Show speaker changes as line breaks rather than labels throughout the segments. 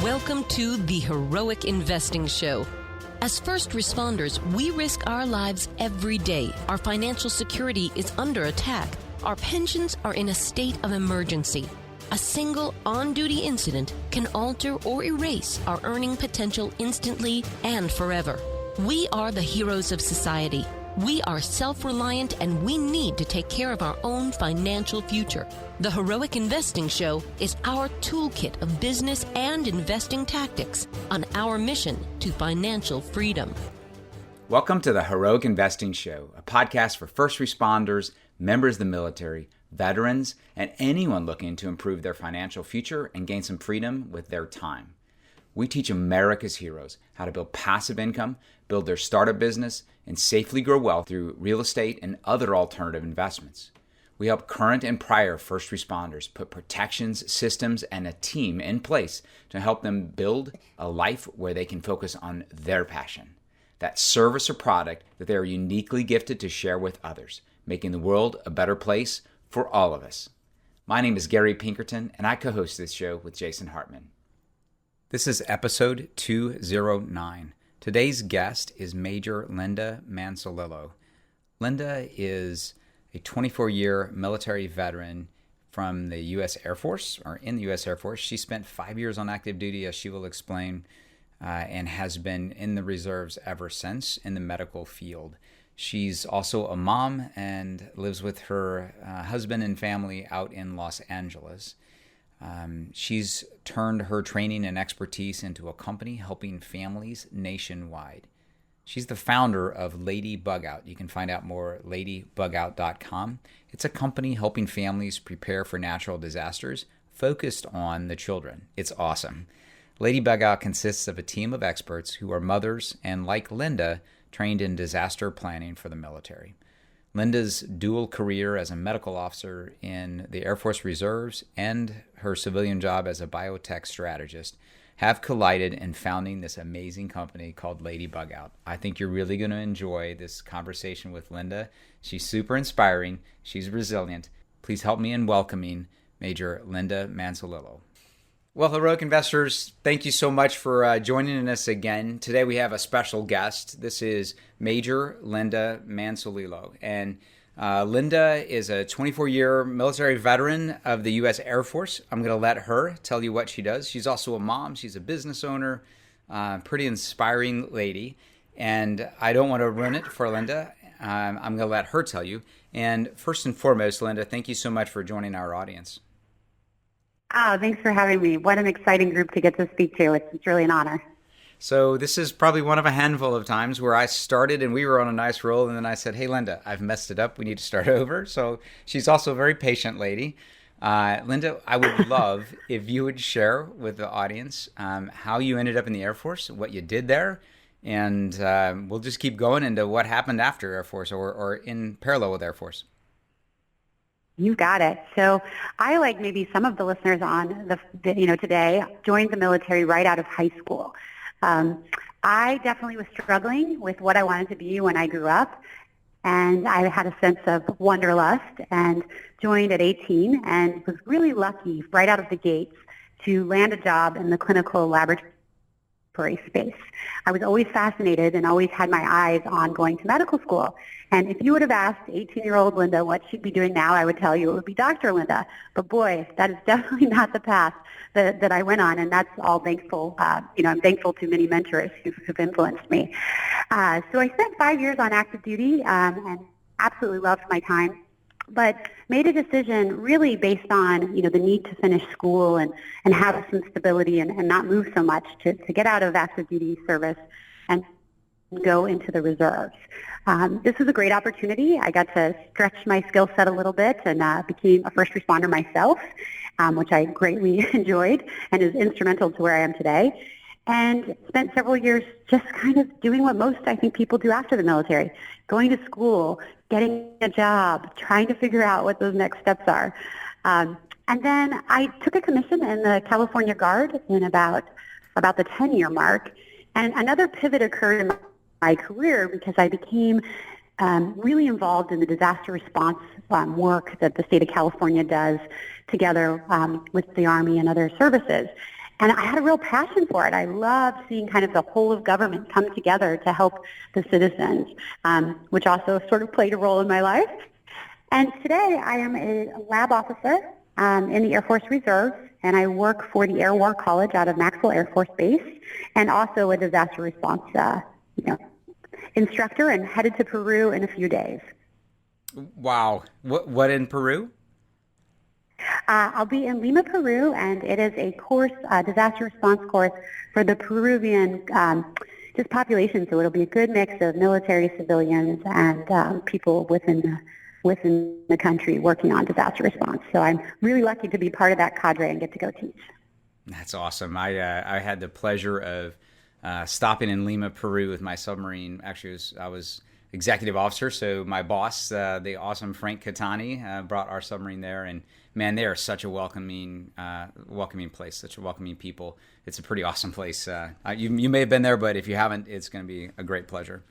Welcome to the Heroic Investing Show. As first responders, we risk our lives every day. Our financial security is under attack. Our pensions are in a state of emergency. A single on-duty incident can alter or erase our earning potential instantly and forever. We are the heroes of society. We are self-reliant and we need to take care of our own financial future. The Heroic Investing Show is our toolkit of business and investing tactics on our mission to financial freedom.
Welcome to the Heroic Investing Show, a podcast for first responders, members of the military, veterans, and anyone looking to improve their financial future and gain some freedom with their time. We teach America's heroes how to build passive income, build their startup business, and safely grow wealth through real estate and other alternative investments. We help current and prior first responders put protections, systems, and a team in place to help them build a life where they can focus on their passion, that service or product that they are uniquely gifted to share with others, making the world a better place for all of us. My name is Gary Pinkerton, and I co-host this show with Jason Hartman. This is episode 209. Today's guest is Major Linda Mansolillo. Linda is a 24-year military veteran from the U.S. Air Force, or in the U.S. Air Force. She spent 5 years on active duty, as she will explain, and has been in the reserves ever since in the medical field. She's also a mom and lives with her husband and family out in Los Angeles. She's turned her training and expertise into a company helping families nationwide. She's the founder of LadyBugOut. You can find out more at LadyBugOut.com. It's a company helping families prepare for natural disasters focused on the children. It's awesome. LadyBugOut consists of a team of experts who are mothers and, like Linda, trained in disaster planning for the military. Linda's dual career as a medical officer in the Air Force Reserves and her civilian job as a biotech strategist have collided in founding this amazing company called LadyBugOut. I think you're really going to enjoy this conversation with Linda. She's super inspiring. She's resilient. Please help me in welcoming Major Linda Mansolillo. Well, Heroic Investors, thank you so much for joining us again. Today we have a special guest. This is Major Linda Mansolillo. And Linda is a 24-year military veteran of the U.S. Air Force. I'm going to let her tell you what she does. She's also a mom. She's a business owner, pretty inspiring lady. And I don't want to ruin it for Linda. I'm going to let her tell you. And first and foremost, Linda, thank you so much for joining our audience.
Oh, thanks for having me. What an exciting group to get to speak to. It's really an honor.
So this is probably one of a handful of times where I started and we were on a nice roll, and then I said, hey, Linda, I've messed it up. We need to start over. So she's also a very patient lady. Linda, I would love if you would share with the audience how you ended up in the Air Force, what you did there, and we'll just keep going into what happened after Air Force or in parallel with Air Force.
You got it. So I, like maybe some of the listeners on today, joined the military right out of high school. I definitely was struggling with what I wanted to be when I grew up, and I had a sense of wanderlust and joined at 18 and was really lucky right out of the gates to land a job in the clinical laboratory space. I was always fascinated and always had my eyes on going to medical school. And if you would have asked 18-year-old Linda what she'd be doing now, I would tell you it would be Dr. Linda. But boy, that is definitely not the path that I went on, and that's all thankful. I'm thankful to many mentors who've influenced me. So I spent 5 years on active duty and absolutely loved my time, but made a decision really based on, the need to finish school and have some stability and not move so much to get out of active duty service and go into the reserves. This was a great opportunity. I got to stretch my skill set a little bit and became a first responder myself, which I greatly enjoyed and is instrumental to where I am today. And spent several years just kind of doing what most, I think, people do after the military, going to school, getting a job, trying to figure out what those next steps are. And then I took a commission in the California Guard in about the 10-year mark. And another pivot occurred in my career because I became really involved in the disaster response work that the state of California does together with the Army and other services. And I had a real passion for it. I loved seeing kind of the whole of government come together to help the citizens, which also sort of played a role in my life. And today I am a lab officer in the Air Force Reserve, and I work for the Air War College out of Maxwell Air Force Base, and also a disaster response instructor, and headed to Peru in a few days.
Wow. What in Peru?
I'll be in Lima, Peru, and it is a course, disaster response course for the Peruvian just population. So it'll be a good mix of military, civilians, and people within the country working on disaster response. So I'm really lucky to be part of that cadre and get to go teach.
That's awesome. I had the pleasure of stopping in Lima, Peru with my submarine. Actually, I was executive officer, so my boss, the awesome Frank Catani, brought our submarine there, and man, they are such a welcoming place, such a welcoming people. It's a pretty awesome place. You may have been there, but if you haven't, it's going to be a great pleasure.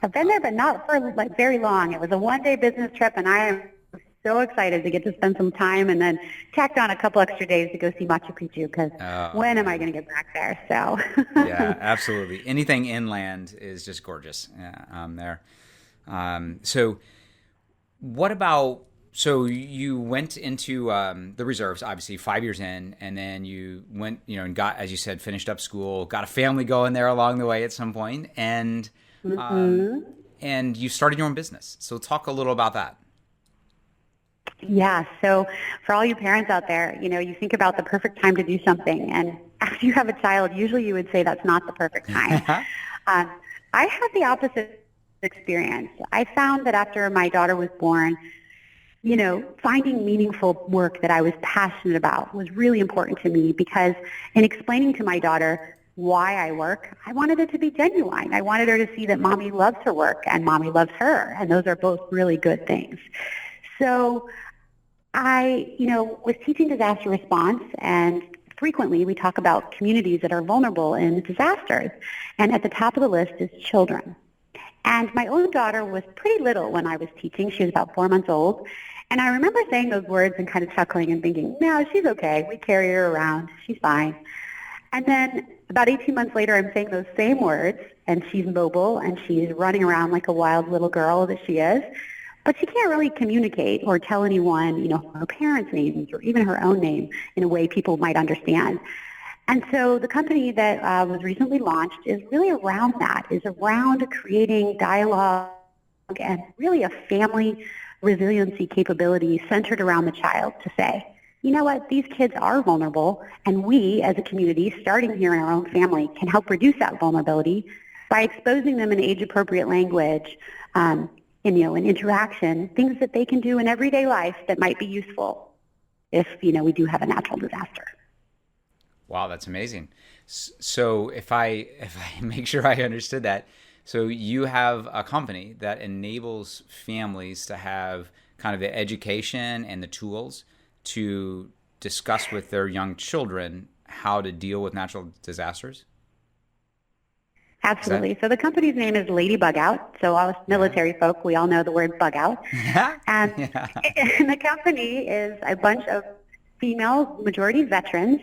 I've been there, but not for very long. It was a one-day business trip, and I am so excited to get to spend some time, and then tacked on a couple extra days to go see Machu Picchu, because when am I going to get back there? So
yeah, absolutely. Anything inland is just gorgeous there. So what about, so you went into the reserves, obviously 5 years in, and then you went, and got, as you said, finished up school, got a family going there along the way at some point, and and you started your own business. So talk a little about that.
Yeah, so for all you parents out there, you think about the perfect time to do something, and after you have a child, usually you would say that's not the perfect time. I had the opposite experience. I found that after my daughter was born, finding meaningful work that I was passionate about was really important to me, because in explaining to my daughter why I work, I wanted it to be genuine. I wanted her to see that mommy loves her work and mommy loves her, and those are both really good things. So I, was teaching disaster response, and frequently we talk about communities that are vulnerable in disasters, and at the top of the list is children. And my own daughter was pretty little when I was teaching. She was about 4 months old. And I remember saying those words and kind of chuckling and thinking, no, she's okay. We carry her around. She's fine. And then about 18 months later, I'm saying those same words, and she's mobile, and she's running around like a wild little girl that she is. But she can't really communicate or tell anyone, her parents' names or even her own name in a way people might understand. And so the company that was recently launched is really around that, is around creating dialogue and really a family resiliency capability centered around the child to say, you know what, these kids are vulnerable, and we as a community, starting here in our own family, can help reduce that vulnerability by exposing them in age-appropriate language, in interaction, things that they can do in everyday life that might be useful if, we do have a natural disaster.
Wow, that's amazing. So if I make sure I understood that, so you have a company that enables families to have kind of the education and the tools to discuss with their young children how to deal with natural disasters?
Absolutely. So the company's name is LadyBugOut. So us military folk, we all know the word bug out. And the company is a bunch of female, majority veterans,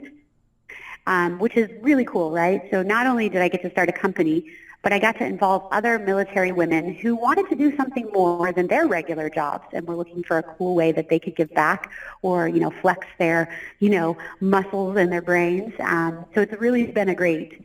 which is really cool, right? So not only did I get to start a company, but I got to involve other military women who wanted to do something more than their regular jobs and were looking for a cool way that they could give back or, flex their, muscles and their brains. So it's really been a great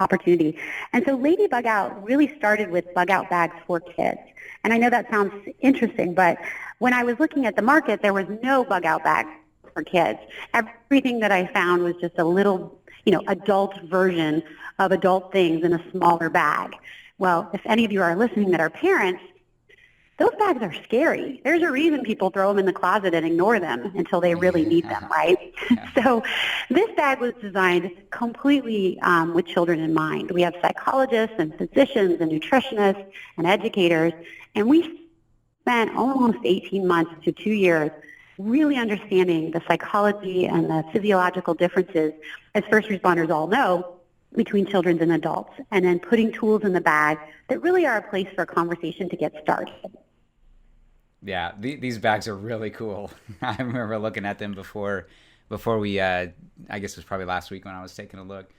opportunity. And so LadyBugOut really started with bug-out bags for kids. And I know that sounds interesting, but when I was looking at the market, there was no bug-out bag for kids. Everything that I found was just a little, adult version of adult things in a smaller bag. Well, if any of you are listening that are parents, those bags are scary. There's a reason people throw them in the closet and ignore them until they really need them, right? So this bag was designed completely with children in mind. We have psychologists and physicians and nutritionists and educators, and we spent almost 18 months to 2 years really understanding the psychology and the physiological differences, as first responders all know, between children and adults, and then putting tools in the bag that really are a place for a conversation to get started.
Yeah, these bags are really cool. I remember looking at them before before we, I guess it was probably last week when I was taking a look.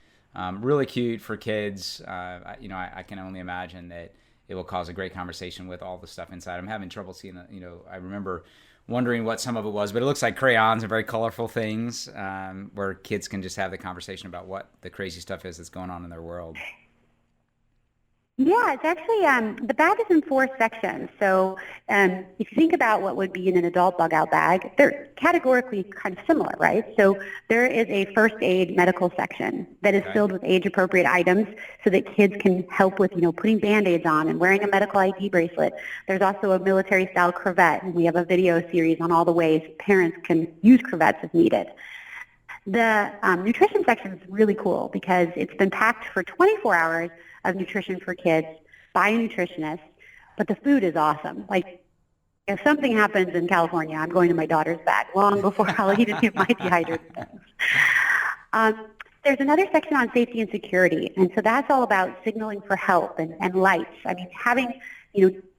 Really cute for kids. I can only imagine that it will cause a great conversation with all the stuff inside. I'm having trouble seeing, I remember wondering what some of it was, but it looks like crayons and very colorful things where kids can just have the conversation about what the crazy stuff is that's going on in their world.
Yeah, it's actually, the bag is in 4 sections. So if you think about what would be in an adult bug out bag, they're categorically kind of similar, right? So there is a first aid medical section that is filled with age-appropriate items so that kids can help with, putting Band-Aids on and wearing a medical ID bracelet. There's also a military-style cravette, and we have a video series on all the ways parents can use crevettes if needed. The nutrition section is really cool because it's been packed for 24 hours of nutrition for kids by a nutritionist, but the food is awesome. Like, if something happens in California, I'm going to my daughter's bag long before I'll eat any of my dehydrated things. There's another section on safety and security, and so that's all about signaling for help and lights. I mean, having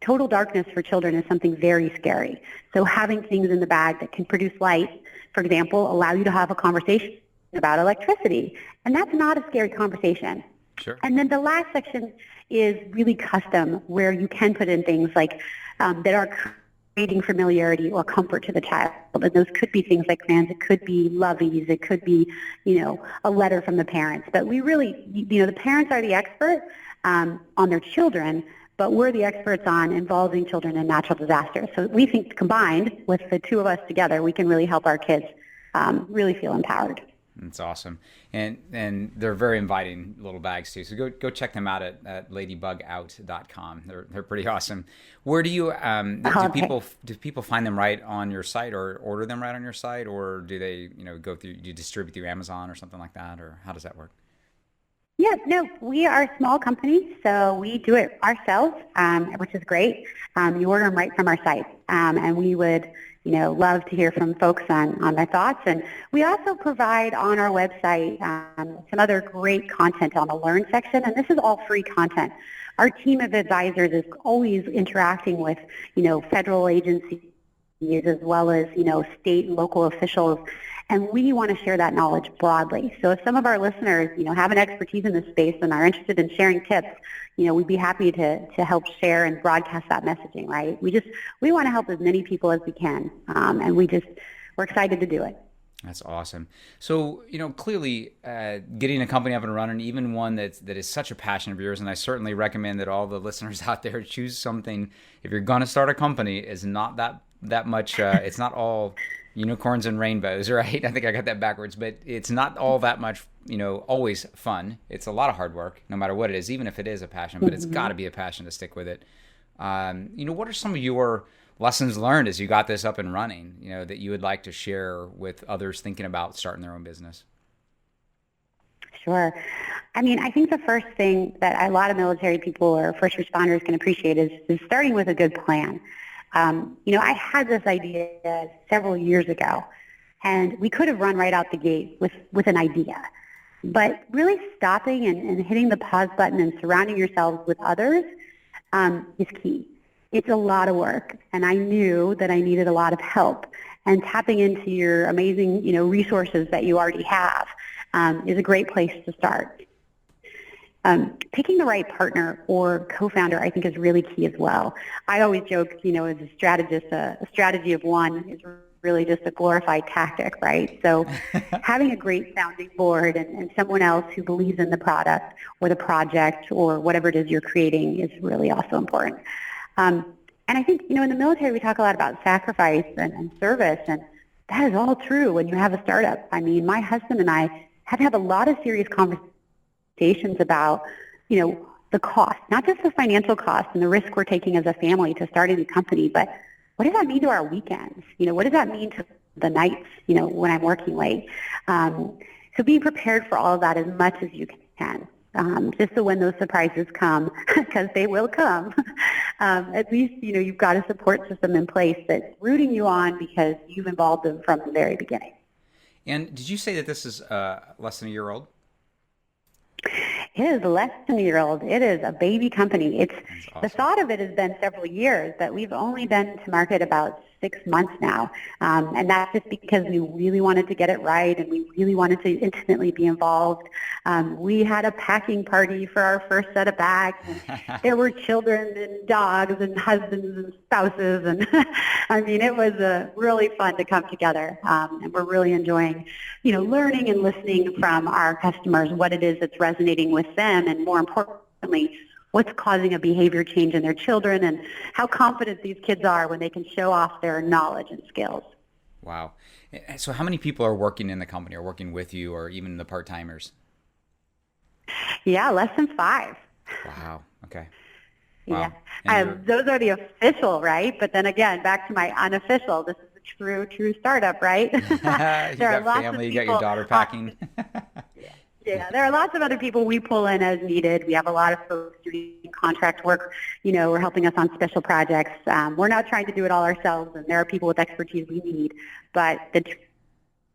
total darkness for children is something very scary. So having things in the bag that can produce light, for example, allow you to have a conversation about electricity, and that's not a scary conversation.
Sure.
And then the last section is really custom, where you can put in things like that are creating familiarity or comfort to the child. And those could be things like crayons, it could be loveys, it could be, a letter from the parents. But we really, the parents are the expert on their children, but we're the experts on involving children in natural disasters. So we think combined with the two of us together, we can really help our kids really feel empowered.
That's awesome. And they're very inviting little bags too. So go check them out at LadyBugOut.com. They're pretty awesome. Where do you do people find them right on your site or order them right on your site, or do they go through, do you distribute through Amazon or something like that, or how does that work?
Yeah, no, we are a small company, so we do it ourselves, which is great. You order them right from our site, and we would love to hear from folks on their thoughts. And we also provide on our website some other great content on the Learn section, and this is all free content. Our team of advisors is always interacting with, federal agencies as well as, state and local officials, and we want to share that knowledge broadly. So if some of our listeners, have an expertise in this space and are interested in sharing tips, we'd be happy to help share and broadcast that messaging, right? We want to help as many people as we can, and we're excited to do it.
That's awesome. So, clearly getting a company up and running, even one that is such a passion of yours, and I certainly recommend that all the listeners out there choose something. If you're going to start a company, is not that much, it's not all unicorns and rainbows, right? I think I got that backwards, but it's not all that much, always fun. It's a lot of hard work, no matter what it is, even if it is a passion, but it's got to be a passion to stick with it. What are some of your lessons learned as you got this up and running, that you would like to share with others thinking about starting their own business?
Sure. I mean, I think the first thing that a lot of military people or first responders can appreciate is starting with a good plan. I had this idea several years ago, and we could have run right out the gate with an idea. But really stopping and hitting the pause button and surrounding yourselves with others is key. It's a lot of work, and I knew that I needed a lot of help. And tapping into your amazing, resources that you already have is a great place to start. Picking the right partner or co-founder, I think, is really key as well. I always joke, as a strategist, a strategy of one is really just a glorified tactic, right? So having a great sounding board and someone else who believes in the product or the project or whatever it is you're creating is really also important. And I think, in the military, we talk a lot about sacrifice and service, and that is all true when you have a startup. I mean, my husband and I had to have a lot of serious conversations about, the cost, not just the financial cost and the risk we're taking as a family to starting a company, but what does that mean to our weekends? What does that mean to the nights, when I'm working late? So being prepared for all of that as much as you can, just so when those surprises come, because they will come, at least, you've got a support system in place that's rooting you on because you've involved them from the very beginning.
And did you say that this is less than a year old?
It is less than a year old. It is a baby company. It's awesome. The thought of it has been several years, but we've only been to market about 6 months now. And that's just because we really wanted to get it right and we really wanted to intimately be involved. We had a packing party for our first set of bags. And there were children and dogs and husbands and spouses. And I mean, it was really fun to come together. And we're really enjoying, learning and listening from our customers what it is that's resonating with them, and more importantly, what's causing a behavior change in their children and how confident these kids are when they can show off their knowledge and skills.
Wow. So how many people are working in the company or working with you, or even the part-timers?
Yeah, less than 5.
Wow. Okay. Wow.
Yeah. Those are the official, right? But then again, back to my unofficial, this is a true startup, right?
You got family, you got your daughter packing.
Yeah, there are lots of other people we pull in as needed. We have a lot of folks doing contract work. We're helping us on special projects. We're not trying to do it all ourselves, and there are people with expertise we need. But the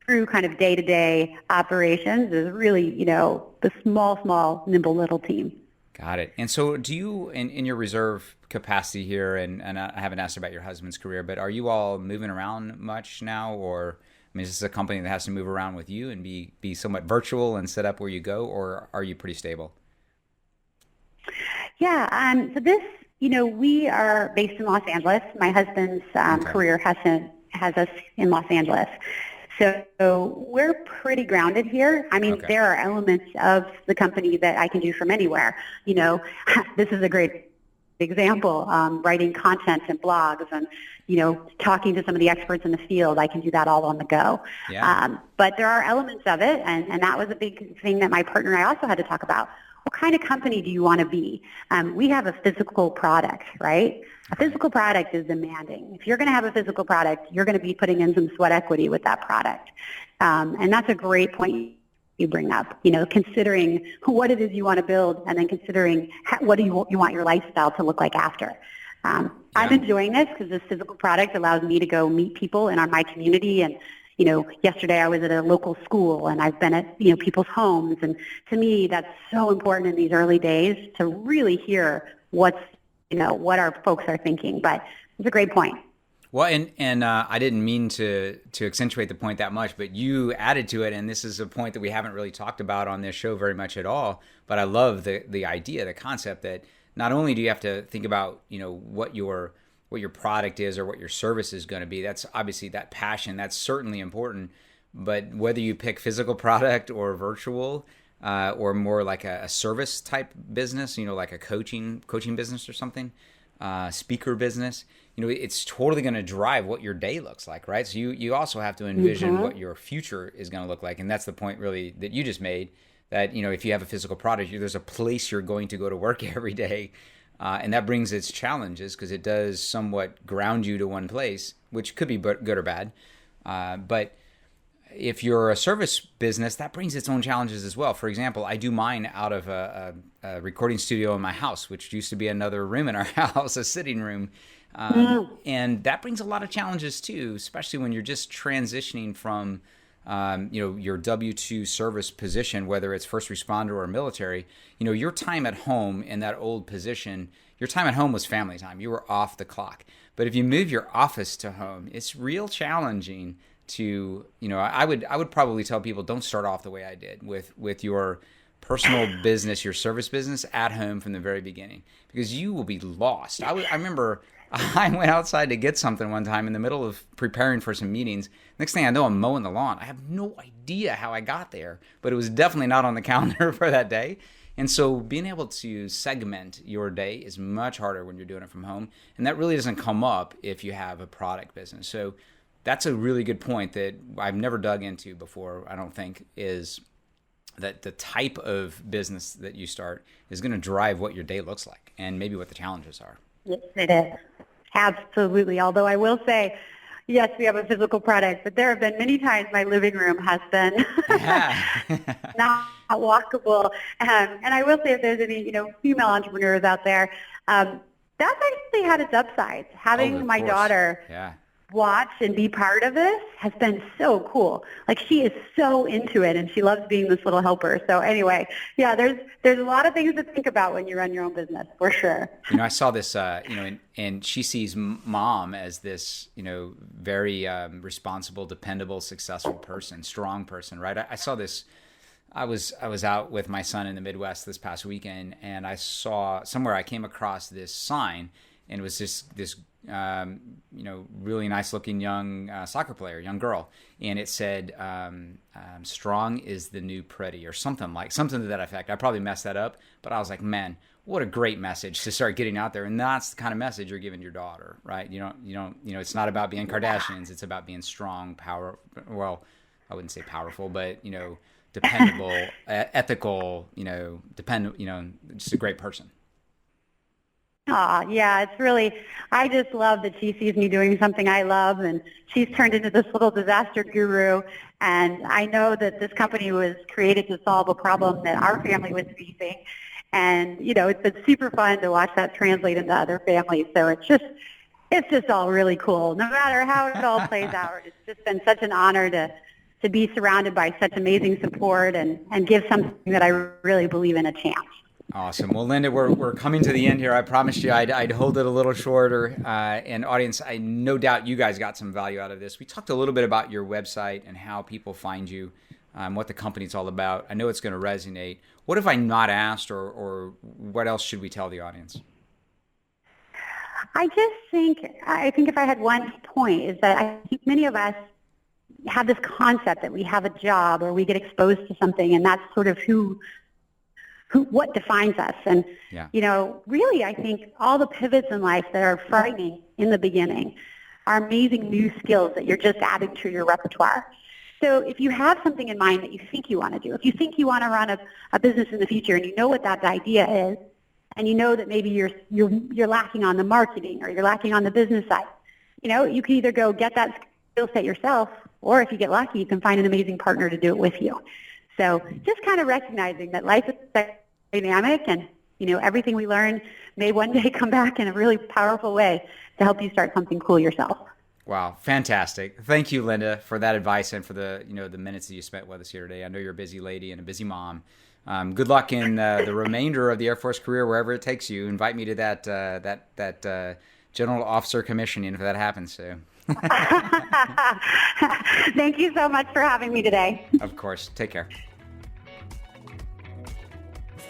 true kind of day-to-day operations is really, the small, nimble little team.
Got it. And so do you, in your reserve capacity here, and I haven't asked about your husband's career, but are you all moving around much now, or... I mean, is this a company that has to move around with you and be somewhat virtual and set up where you go, or are you pretty stable?
Yeah, so this, we are based in Los Angeles. My husband's career has us in Los Angeles. So we're pretty grounded here. I mean, There are elements of the company that I can do from anywhere. This is a great example, writing content and blogs and, talking to some of the experts in the field. I can do that all on the go.
Yeah.
But there are elements of it, and that was a big thing that my partner and I also had to talk about. What kind of company do you want to be? We have a physical product, right? A physical product is demanding. If you're going to have a physical product, you're going to be putting in some sweat equity with that product. And that's a great point you bring up, considering what it is you want to build, and then considering what do you want your lifestyle to look like after. I'm enjoying this because this physical product allows me to go meet people in my community. And, yesterday I was at a local school, and I've been at, people's homes. And to me, that's so important in these early days to really hear what our folks are thinking. But it's a great point.
Well, and I didn't mean to accentuate the point that much, but you added to it, and this is a point that we haven't really talked about on this show very much at all. But I love the idea, the concept that not only do you have to think about what your product is or what your service is going to be. That's obviously that passion. That's certainly important. But whether you pick physical product or virtual, or more like a service type business, like a coaching business or something, speaker business. It's totally going to drive what your day looks like, right? So you also have to envision what your future is going to look like. And that's the point really that you just made, that, if you have a physical product, there's a place you're going to go to work every day. And that brings its challenges, because it does somewhat ground you to one place, which could be good or bad. But if you're a service business, that brings its own challenges as well. For example, I do mine out of a recording studio in my house, which used to be another room in our house, a sitting room. And that brings a lot of challenges too, especially when you're just transitioning from, your W-2 service position, whether it's first responder or military. Your time at home in that old position, your time at home was family time. You were off the clock. But if you move your office to home, it's real challenging to, I would probably tell people, don't start off the way I did with your personal business, your service business at home from the very beginning, because you will be lost. I remember I went outside to get something one time in the middle of preparing for some meetings. Next thing I know, I'm mowing the lawn. I have no idea how I got there, but it was definitely not on the calendar for that day. And so being able to segment your day is much harder when you're doing it from home. And that really doesn't come up if you have a product business. So that's a really good point that I've never dug into before, I don't think, is that the type of business that you start is going to drive what your day looks like and maybe what the challenges are.
Yes, it is. Absolutely. Although I will say, yes, we have a physical product, but there have been many times my living room has been not walkable. And I will say, if there's any, female entrepreneurs out there, that's actually had its upsides. Having my daughter watch and be part of this has been so cool. Like, she is so into it, and she loves being this little helper. So anyway, yeah, there's a lot of things to think about when you run your own business, for sure.
I saw this, and she sees mom as this, very responsible, dependable, successful person, strong person, right? I saw this. I was out with my son in the Midwest this past weekend, and I saw somewhere, I came across this sign, and it was this really nice looking young soccer player, young girl, and it said, "Strong is the new pretty," or something to that effect. I probably messed that up, but I was like, man, what a great message to start getting out there, and that's the kind of message you're giving your daughter, right? It's not about being Kardashians; it's about being strong, well, I wouldn't say powerful, but dependable, ethical, just a great person.
Yeah, it's really, I just love that she sees me doing something I love, and she's turned into this little disaster guru, and I know that this company was created to solve a problem that our family was facing, and, it's been super fun to watch that translate into other families, so it's just all really cool. No matter how it all plays out, it's just been such an honor to be surrounded by such amazing support and give something that I really believe in a chance.
Awesome. Well, Linda, we're coming to the end here. I promised you I'd hold it a little shorter. And audience, I no doubt you guys got some value out of this. We talked a little bit about your website and how people find you, what the company's all about. I know it's going to resonate. What have I not asked, or what else should we tell the audience?
I think if I had one point is that I think many of us have this concept that we have a job or we get exposed to something, and that's sort of what defines us. And, really, I think all the pivots in life that are frightening in the beginning are amazing new skills that you're just adding to your repertoire. So if you have something in mind that you think you want to do, if you think you want to run a business in the future and you know what that idea is, and you know that maybe you're lacking on the marketing or you're lacking on the business side, you can either go get that skill set yourself, or if you get lucky, you can find an amazing partner to do it with you. So just kind of recognizing that life is dynamic, and everything we learn may one day come back in a really powerful way to help you start something cool yourself.
Wow, fantastic! Thank you, Linda, for that advice and for the the minutes that you spent with us here today. I know you're a busy lady and a busy mom. Good luck in the remainder of the Air Force career, wherever it takes you. Invite me to that General Officer commissioning if that happens soon.
Thank you so much for having me today.
Of course. Take care.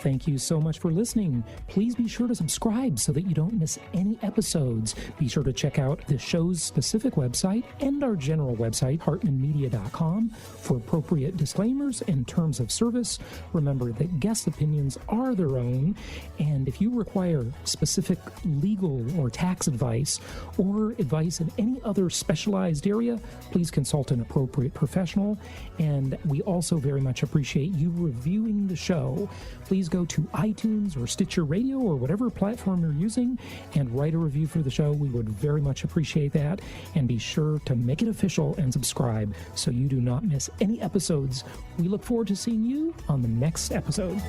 Thank you so much for listening. Please be sure to subscribe so that you don't miss any episodes. Be sure to check out the show's specific website and our general website, hartmanmedia.com, for appropriate disclaimers and terms of service. Remember that guest opinions are their own, and if you require specific legal or tax advice or advice in any other specialized area, please consult an appropriate professional. And we also very much appreciate you reviewing the show. Please go to iTunes or Stitcher Radio or whatever platform you're using and write a review for the show. We would very much appreciate that. And be sure to make it official and subscribe so you do not miss any episodes. We look forward to seeing you on the next episode.